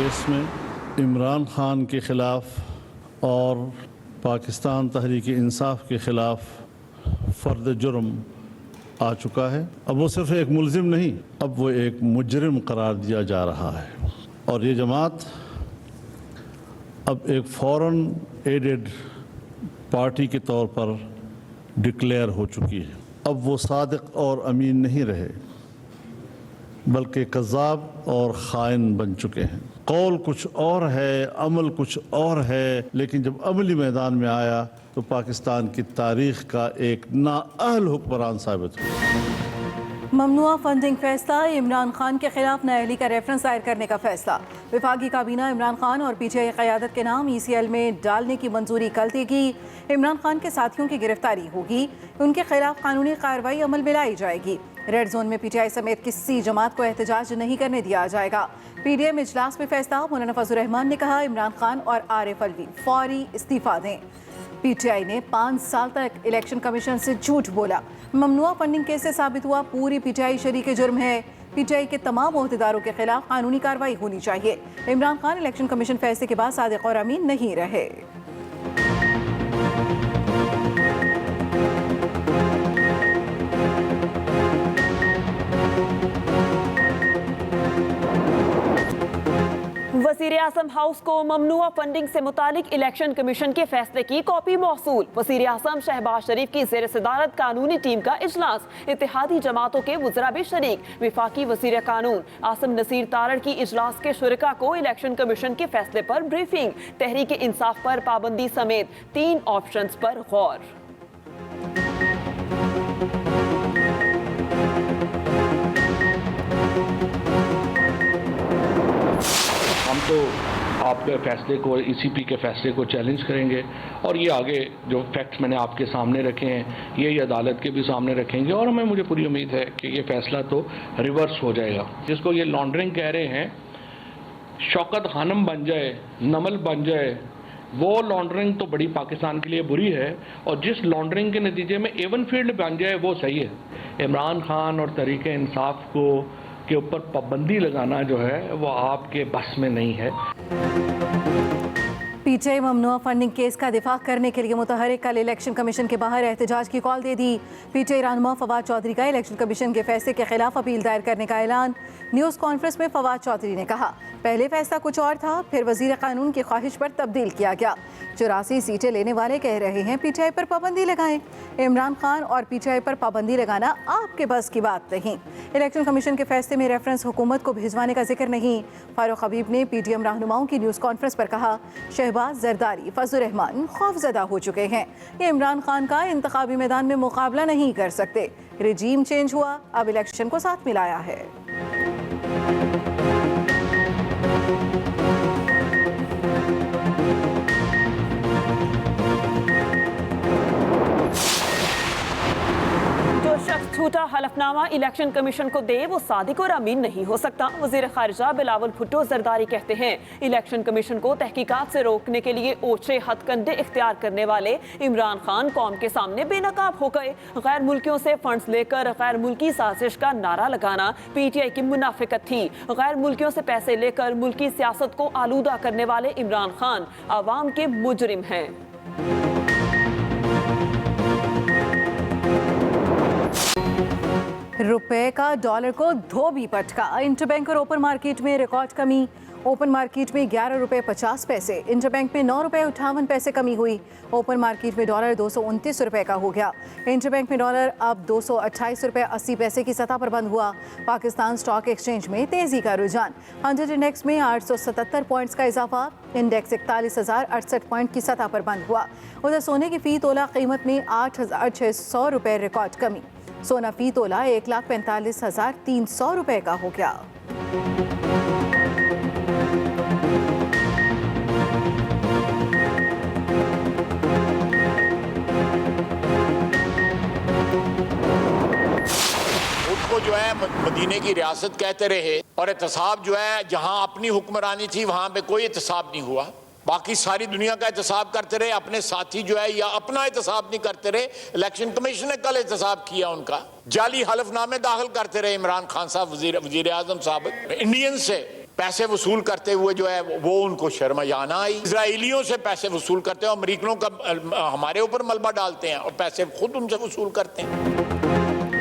Case में इमरान खान के ख़िलाफ़ और पाकिस्तान तहरीक इंसाफ के ख़िलाफ़ फ़र्द जुर्म आ चुका है। अब वो सिर्फ एक मुलजिम नहीं, अब वो एक मुजरिम करार दिया जा रहा है और ये जमात अब एक फॉरेन एडेड पार्टी के तौर पर डिक्लेयर हो चुकी है। अब वो सादिक और अमीन नहीं रहे बल्कि कज़्ज़ाब और ख़ाइन बन चुके हैं। कौल कुछ और है, अमल कुछ और है, लेकिन जब अमली मैदान में आया तो पाकिस्तान की तारीख़ का एक नाअहल हुक्मरान साबित हुआ। ममनुआ फंडिंग फैसला, इमरान खान के खिलाफ नाअहली का रेफरेंस दायर करने का फैसला। विफाकी काबीना इमरान खान और पीटीआई क़यादत के नाम ECL में डालने की मंजूरी कल देगी। इमरान खान के साथियों की गिरफ्तारी होगी, उनके खिलाफ कानूनी कार्रवाई अमल में लाई जाएगी। रेड जोन में पीटीआई समेत किसी जमात को एहतजाज नहीं करने दिया जाएगा। PDM इजलास में फैसला। मौलाना फजल रहमान ने कहा, इमरान खान और आरिफ अलवी फौरी इस्तीफा दें। PTI ने 5 साल तक इलेक्शन कमीशन से झूठ बोला। ममनुआ फंडिंग केस से साबित हुआ पूरी PTI शरीक जुर्म है। PTI के तमाम ओहदेदारों के खिलाफ कानूनी कार्रवाई होनी चाहिए। इमरान खान इलेक्शन कमीशन फैसले के बाद सादिक और अमीन नहीं रहे। वज़ीर आज़म हाउस को ममनुआ फंडिंग से मुतालिक इलेक्शन कमीशन के फैसले की कॉपी मौसूल। वज़ीर आज़म शहबाज शरीफ की ज़ेर सदारत कानूनी टीम का इजलास, इत्तेहादी जमातों के वज़रा भी शरीक। विफाकी वज़ीर कानून आसिम नसीर तारड़ की इजलास के शुरका को इलेक्शन कमीशन के फैसले पर ब्रीफिंग। तहरीक इंसाफ पर पाबंदी समेत 3 ऑप्शंस पर गौर। हम तो आपके फैसले को, ECP के फैसले को चैलेंज करेंगे और ये आगे जो फैक्ट्स मैंने आपके सामने रखे हैं ये अदालत के भी सामने रखेंगे और मुझे पूरी उम्मीद है कि ये फैसला तो रिवर्स हो जाएगा। जिसको ये लॉन्ड्रिंग कह रहे हैं, शौकत खानम बन जाए, नमल बन जाए, वो लॉन्ड्रिंग तो बड़ी पाकिस्तान के लिए बुरी है और जिस लॉन्ड्रिंग के नतीजे में एवन फील्ड बन जाए वो सही है। इमरान खान और तहरीक इंसाफ को के ऊपर पाबंदी लगाना जो है वो आपके बस में नहीं है। PTI ममनुआ फंडिंग केस का दिफा करने के लिए मुतहरिक कल इलेक्शन कमीशन के बाहर एहतजाज की कॉल दे दी। PTI रहनुमा फवाद चौधरी का इलेक्शन कमीशन के फैसले के खिलाफ अपील दायर करने का ऐलान। न्यूज़ कॉन्फ्रेंस में फवाद चौधरी ने कहा, पहले फैसला कुछ और था, फिर वजीर कानून की ख्वाहिश पर तब्दील किया गया। 84 सीटें लेने वाले कह रहे हैं PTI पर पाबंदी लगाएं। इमरान खान और PTI पर पाबंदी लगाना आपके बस की बात नहीं। इलेक्शन कमीशन के फैसले में रेफरेंस हुकूमत को भिजवाने का जिक्र नहीं। फारूक हबीब ने PTM रहनुमाओं की न्यूज़ कॉन्फ्रेंस पर कहा, शहबाज, जरदारी, फजल रहमान खौफजदा हो चुके हैं। ये इमरान खान का इंतखाबी मैदान में मुकाबला नहीं कर सकते। रिजीम चेंज हुआ, अब इलेक्शन को साथ मिलाया है। झूठा हलफनामा इलेक्शन कमीशन को दे वो सादिक और अमीन नहीं हो सकता। वजीर खारिजा बिलावल भुट्टो जरदारी कहते हैं, इलेक्शन कमीशन को तहकीकात से रोकने के लिए ओछे हथकंडे इख्तियार करने वाले इमरान खान कौम के सामने बेनकाब हो गए। गैर मुल्कियों से फंड्स लेकर गैर मुल्की साजिश का नारा लगाना PTI की मुनाफिकत थी। गैर मुल्कियों से पैसे लेकर मुल्की सियासत को आलूदा करने वाले इमरान खान अवाम के मुजरिम हैं। रुपए का डॉलर को धोबी पटका। इंटरबैंक और ओपन मार्केट में रिकॉर्ड कमी। ओपन मार्केट में 11 रुपये 50 पैसे, इंटरबैंक में 9 रुपये 58 पैसे कमी हुई। ओपन मार्केट में डॉलर 229 रुपये का हो गया। इंटरबैंक में डॉलर अब 228 रुपये 80 पैसे की सतह पर बंद हुआ। पाकिस्तान स्टॉक एक्सचेंज में तेजी का रुझान। 100 इंडेक्स में 877 पॉइंट्स का इजाफा। इंडेक्स 41,068 पॉइंट की सतह पर बंद हुआ। उधर सोने की फी तोला कीमत में 8,600 रुपये रिकॉर्ड कमी। सोना फी तोला 1,45,300 रुपये का हो गया। उसको जो है मदीने की रियासत कहते रहे और एहतसाब जो है जहां अपनी हुक्मरानी थी वहां पे कोई एहतसाब नहीं हुआ। बाकी सारी दुनिया का एहतसाब करते रहे, अपने साथी जो है या अपना एहतसाब नहीं करते रहे। इलेक्शन कमीशन ने कल एहतसाब किया उनका। जाली हलफनामे दाखिल करते रहे इमरान खान साहब, वजीर आजम साहब। इंडियन से पैसे वसूल करते हुए जो है वो उनको शर्मयाना आई। इजराइलियों से पैसे वसूल करते हैं, अमरीकनों का हमारे ऊपर मलबा डालते हैं और पैसे खुद उनसे वसूल करते हैं।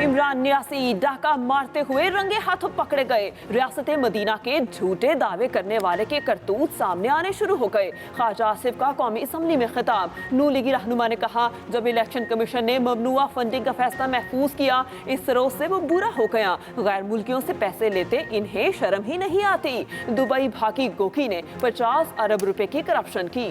इमरान न्यासी डाका मारते हुए रंगे हाथों पकड़े गए। रियासत मदीना के झूठे दावे करने वाले के करतूत सामने आने शुरू हो गए। ख्वाजा आसिफ का कौमी असम्बली में खिताब। नून लीगी रहनुमा ने कहा, जब इलेक्शन कमीशन ने ममनुआ फंडिंग का फैसला महफूज किया, इस रोज से वो बुरा हो गया। गैर मुल्कियों से पैसे लेते इन्हें शर्म ही नहीं आती। दुबई भागी गोकी ने 50 अरब रुपए की करप्शन की।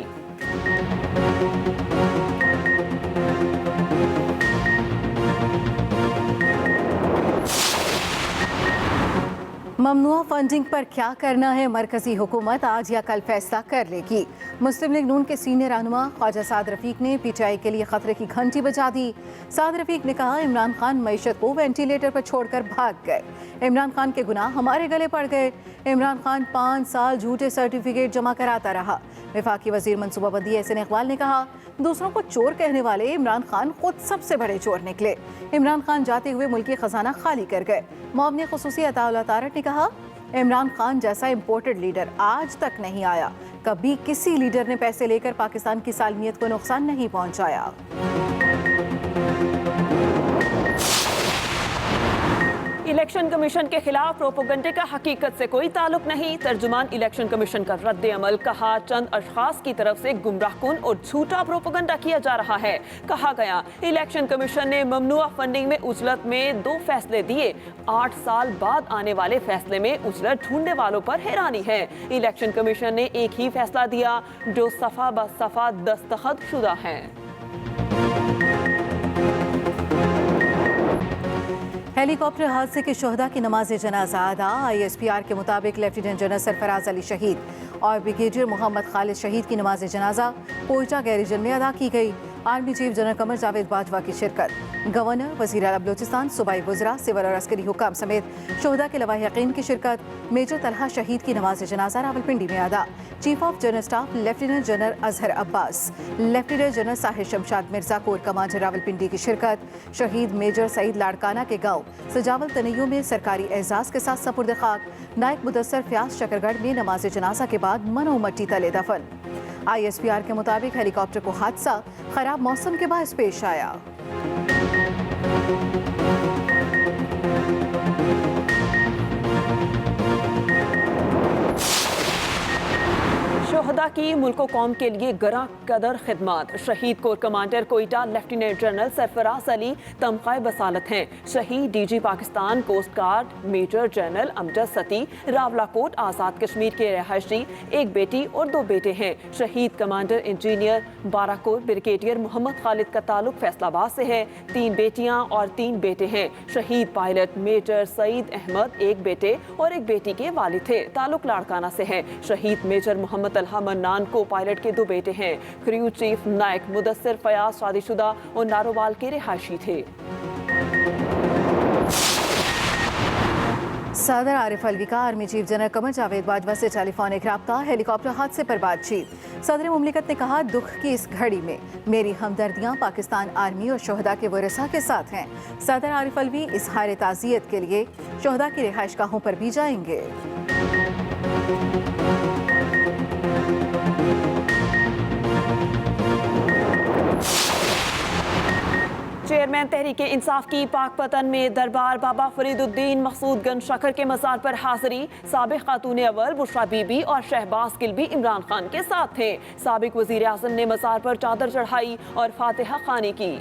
ममनुआ फंडिंग पर क्या करना है, मरकजी हुकूमत आज या कल फैसला कर लेगी। मुस्लिम लीग नून के सीनियर रहनुमा ख्वाजा साद रफीक ने पीटीआई के लिए खतरे की घंटी बजा दी। साद रफीक ने कहा, इमरान खान मईशत को वेंटिलेटर पर छोड़कर भाग गए। इमरान खान के गुनाह हमारे गले पड़ गए। इमरान खान 5 साल झूठे सर्टिफिकेट जमा कराता रहा। वफाकी वजीर मनसूबाबंदी एहसन इकबाल ने कहा, दूसरों को चोर कहने वाले इमरान खान खुद सबसे बड़े चोर निकले। इमरान खान जाते हुए मुल्की खजाना खाली कर गए। मुअव्विन खुसूसी अताउल्लाह तारट ने कहा, इमरान खान जैसा इम्पोर्टेड लीडर आज तक नहीं आया। कभी किसी लीडर ने पैसे लेकर पाकिस्तान की सालमियत को नुकसान नहीं पहुंचाया। इलेक्शन कमीशन के खिलाफ प्रोपोगंडे का हकीकत से कोई ताल्लुक नहीं। तर्जुमान इलेक्शन कमीशन का रद्द अमल। कहा, चंद अशखास की तरफ से गुमराहकुन और झूठा प्रोपोगंडा किया जा रहा है। कहा गया, इलेक्शन कमीशन ने ममनुआ फंडिंग में उजलत में 2 फैसले दिए। 8 साल बाद आने वाले फैसले में उजलत ढूंढने वालों पर हैरानी है। इलेक्शन कमीशन ने एक ही फैसला दिया जो सफा ब सफा दस्तखत शुदा है। हेलीकॉप्टर हादसे के शोहदा की नमाज जनाजा अदा। ISPR के मुताबिक लेफ्टिनेंट जनरल सरफराज अली शहीद और ब्रिगेडियर मोहम्मद खालिद शहीद की नमाज जनाजा कोयटा गैरिजन में अदा की गई। Army chief general Qamar Javed Bajwa की शिरकत। गवर्नर, वज़ीर आला बलूचिस्तान, सूबाई वज़रा, सिविल और अस्करी हुकाम समेत शोहदा के लवाहिकीन की शिरकत। मेजर तलहा शहीद की नमाज जनाजा रावलपिंडी में अदा। Chief of general staff lieutenant general Azhar Abbas, lieutenant general Sahir Shamshad Mirza core commander Rawalpindi की शिरकत। शहीद मेजर सईद लाड़काना के गाँव सजावल तनैयों में सरकारी एजाज के साथ सपुर्द खाक। नायक मुदस्सर फ्याज शकरगढ़ में नमाज जनाजा के बाद मनो मट्टी तले दफन। ISPR के मुताबिक हेलीकॉप्टर को हादसा खराब मौसम के बायस पेश आया। शोहदा की मुल्को कौम के लिए गरा कदर खिदमत। शहीद corps commander Quetta lieutenant general Sarfaraz Ali तमग़ा बसालत हैं। शहीद DG Pakistan coast guard major general Amjad Satti Rawalakot Azad Kashmir के रहायशी, एक बेटी और 2 बेटे हैं। शहीद commander engineer Barakot brigadier Mohammad Khalid का ताल्लुक फैसलाबाद से है। 3 बेटियां और 3 बेटे हैं। शहीद पायलट मेजर सईद अहमद एक बेटे और एक बेटी के वालिद थे। ताल्लुक लाड़काना से है। शहीद मेजर मोहम्मद तलहा मन्नान को पायलट के 2 बेटे हैं। क्रू चीफ नायक मुदस्सिर फयाज शादीशुदा और नारोवाल के रिहायशी थे। सदर आरिफ अलवी का army chief general Qamar Javed Bajwa से टेलीफोनिक राब्ता। हेलीकॉप्टर हादसे पर बातचीत। सदर मुमलिकत ने कहा, दुख की इस घड़ी में मेरी हमदर्दियां पाकिस्तान आर्मी और शोहदा के वरसा के साथ हैं। सदर आरिफ अलवी इजहार ताज़ियत के लिए शोहदा की रिहाइशगाहों पर भी जाएंगे। चेयरमैन तहरीक इंसाफ की पाकपतन में दरबार बाबा फरीदुद्दीन मकसूद गंज शकर के मज़ार पर हाजिरी। साबिक खातून अव्वल बुशरा बीबी और शहबाज किल्बी इमरान खान के साथ थे। साबिक वज़ीर आज़म ने मज़ार पर चादर चढ़ाई और फातिहा खानी की।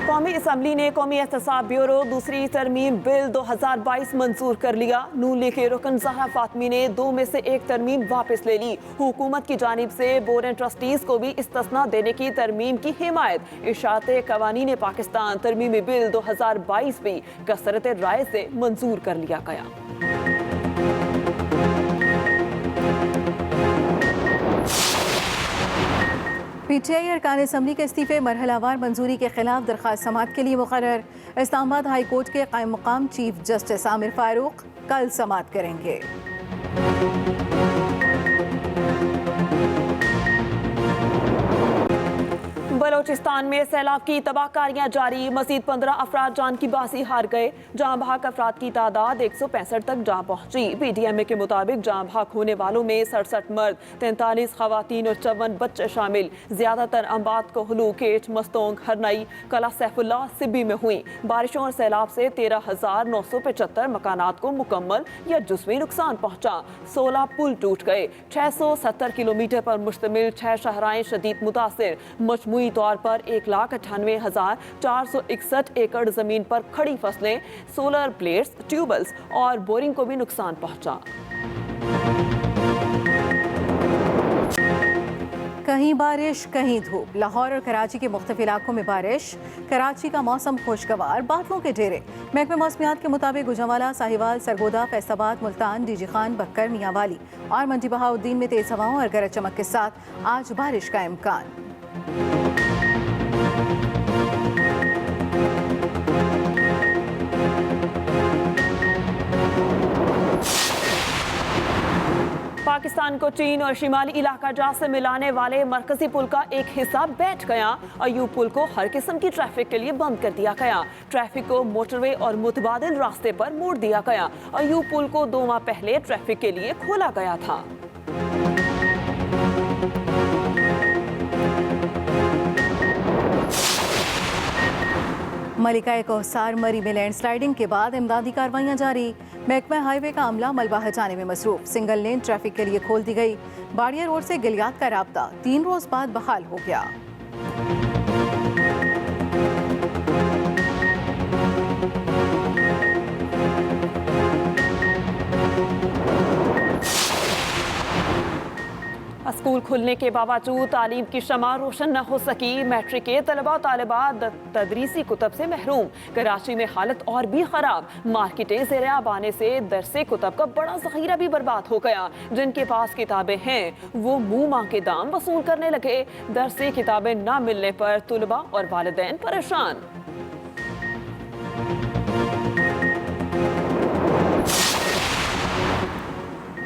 कौमी असम्बली ने कौमी एहतसाब ब्यूरो दूसरी तरमीम बिल 2022 मंजूर कर लिया। नून लीग के रुकन ज़हरा फातमी ने 2 में से 1 तरमीम वापस ले ली। हुकूमत की जानिब से बोर्ड एंड ट्रस्टीज को भी इस्तिस्ना देने की तरमीम की हिमायत। इशाते कवानीन पाकिस्तान तरमीमी बिल 2022 भी कसरत राय से मंजूर कर लिया गया। PTI अरकान असम्बली के इस्तीफे मरहलावार मंजूरी के खिलाफ दरख्वास्त समाअत के लिए मुकर्रर। इस्लामाबाद हाई कोर्ट के कायम मुकाम चीफ जस्टिस आमिर फारूक कल समाअत करेंगे। बलोचिस्तान में सैलाब की तबाहकारियां जारी, मजीद 15 अफराद जान की बाजी हार गए। जाँ बहक अफराद की तादाद 165 तक जा पहुंची। PDMA के मुताबिक जाँ बहक होने वालों में 67 मर्द, 43 खवातीन और 54 बच्चे शामिल। ज्यादातर अम्बात कोहलू, केट, मस्तोंग, हरनई, कला सैफुल्ला, सिब्बी में हुई। बारिशों और सैलाब से 13,975 मकानात को मुकम्मल या जुज़वी नुकसान पहुंचा। 16 पुल टूट गए। 670 किलोमीटर पर मुश्तमिल 6 शहराएं शदीद मुतासिर। मजमूई तौर पर 1,98,461 एकड़ जमीन पर खड़ी फसलें, सोलर प्लेट्स, ट्यूबवेल्स और बोरिंग को भी नुकसान पहुंचा। कहीं बारिश कहीं धूप। लाहौर और कराची के मुख्तलिफ इलाकों में बारिश। कराची का मौसम खुशगवार, बादलों के डेरे। महकमे मौसमियात के मुताबिक गुजरांवाला, साहिवाल, सरगोदा, फैसलाबाद, मुल्तान, डीजी-खान, बक्कर, मियांवाली और मंडी बहाउद्दीन में तेज हवाओं और गरज चमक के साथ आज बारिश का इम्कान। पाकिस्तान को चीन और शिमाली इलाका जा से मिलाने वाले मरकजी पुल का एक हिस्सा बैठ गया। अयूब पुल को हर किस्म की ट्रैफिक के लिए बंद कर दिया गया। ट्रैफिक को मोटरवे और मुतबादिल रास्ते पर मोड़ दिया गया। अयूब पुल को 2 माह पहले ट्रैफिक के लिए खोला गया था। मलिका कोहसार मरी में लैंडस्लाइडिंग के बाद इमदादी कार्रवाइयां जारी। महकमा हाईवे का अमला मलबा हटाने में मसरूफ। सिंगल लेन ट्रैफिक के लिए खोल दी गई। बाड़िया रोड से गिलियात का राब्ता 3 रोज बाद बहाल हो गया। स्कूल खुलने के बावजूद तालीम की शमा रोशन न हो सकी। मैट्रिक के तलबा तालिबात तदरीसी कुतब से महरूम। कराची में हालत और भी खराब। मार्केटें ज़ेर-ए-आब आने से दरसे कुतब का बड़ा ज़ख़ीरा भी बर्बाद हो गया। जिनके पास किताबें हैं वो मुँह मांग के दाम वसूल करने लगे। दरसे किताबें न मिलने पर तुलबा और वालिदैन परेशान।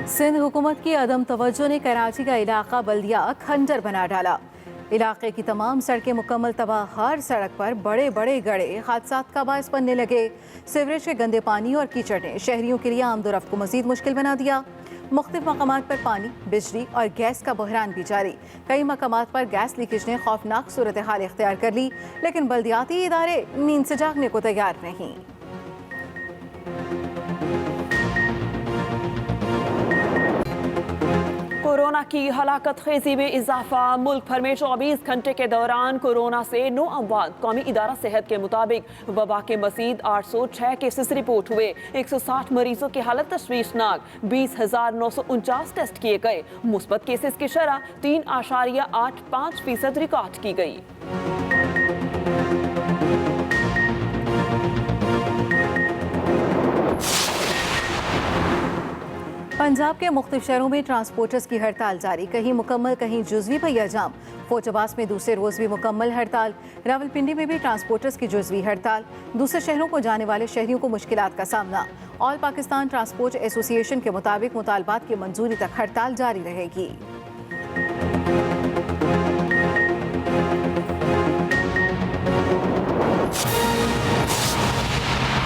सिंध हुकूमत की अदम तवज्जो ने कराची का इलाका बल्दिया खंडर बना डाला। इलाके की तमाम सड़कें मुकम्मल तबाह। हर सड़क पर बड़े बड़े गड्ढे हादसात का बायस बनने लगे। सीवरेज के गंदे पानी और कीचड़ ने शहरियों के लिए आमदोरफ्त को मजीद मुश्किल बना दिया। मुख्तलिफ मकामात पर पानी, बिजली और गैस का बहरान भी जारी। कई मकामात पर गैस लीकेज ने खौफनाक सूरत हाल इख्तियार कर ली, लेकिन बल्दियाती इदारे नींद से जागने को तैयार नहीं। कोरोना की हलाकत खेजी में इजाफा। मुल्क भर में 24 घंटे के दौरान कोरोना से 9 अमवात। कौमी इदारा सेहत के मुताबिक वबा के मजीद 806 केसेस रिपोर्ट हुए। 160 मरीजों की हालत तशवीशनाक। 20,949 टेस्ट किए गए। मुस्बत केसेस की शरह 3.85% रिकॉर्ड की गई। पंजाब के मुख्तलिफ शहरों में ट्रांसपोर्टर्स की हड़ताल जारी। कहीं मुकम्मल, कहीं जुज़वी पहिया जाम। फौजबास में दूसरे रोज़ भी मुकम्मल हड़ताल। रावलपिंडी में भी ट्रांसपोर्टर्स की जुज़वी हड़ताल। दूसरे शहरों को जाने वाले शहरियों को मुश्किलात का सामना। ऑल पाकिस्तान ट्रांसपोर्ट एसोसिएशन के मुताबिक मुतालबात की मंजूरी तक हड़ताल जारी रहेगी।